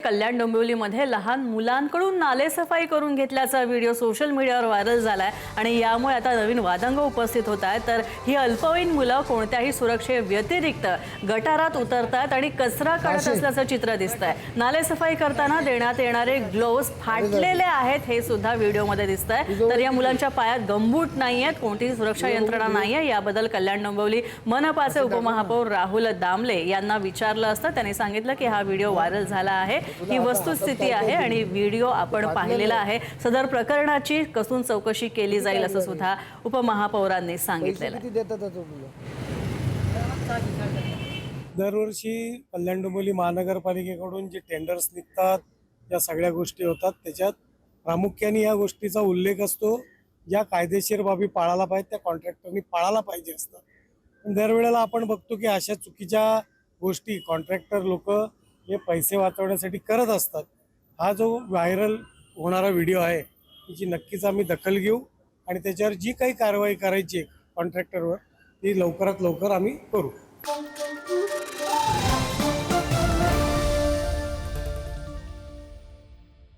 कल्याण डोंबिवलीमध्ये लहान मुलांकडून नालेसफाई करून घेतल्याचा व्हिडिओ सोशल मीडियावर व्हायरल झालाय आणि यामुळे आता नवीन वादंग उपस्थित होत आहेत। तर ही अल्पवयीन मुलं कोणत्याही सुरक्षेव्यतिरिक्त गटारात उतरतात आणि कचरा काढत असल्याचं चित्र दिसतंय। नालेसफाई करताना देण्यात येणारे ग्लोव्ज फाटलेले आहेत हे सुद्धा व्हिडिओमध्ये दिसतंय। तर या मुलांच्या पायात गमबूट नाहीयेत, कोणतीही सुरक्षा यंत्रणा नाहीये। याबद्दल कल्याण डोंबिवली मनपाचे उपमहापौर राहुल दामले यांना विचारलं असता त्यांनी सांगितलं की हा व्हिडिओ व्हायरल झाला आहे, ही वस्तुस्थिती आहे आणि व्हिडिओ आपण पाहिलेला आहे। सदर प्रकरणाची कसून चौकशी केली जाईल असं सुद्धा उपमहापौरांनी सांगितलेलं आहे। दरवर्षी कल्याण डोंबिवली महानगरपालिकेकडून जे टेंडर्स निघतात, या सगळ्या गोष्टी होतात, त्याच्यात प्रामुख्याने या गोष्टीचा उल्लेख असतो, ज्या कायदेशीर बाबी पाळायला पाहिजे त्या कॉन्ट्रॅक्टरनी पाळायला पाहिजे असतात। पण दरवेळेला आपण बघतो की अशा चुकीच्या गोष्टी कॉन्ट्रॅक्टर लोक हे पैसे वाचवण्यासाठी करत असतात। हा जो व्हायरल होणारा व्हिडिओ आहे त्याची नक्कीच आम्ही दखल घेऊ आणि त्याच्यावर जी काही कारवाई करायची आहे कॉन्ट्रॅक्टरवर ती लवकरात लवकर आम्ही करू।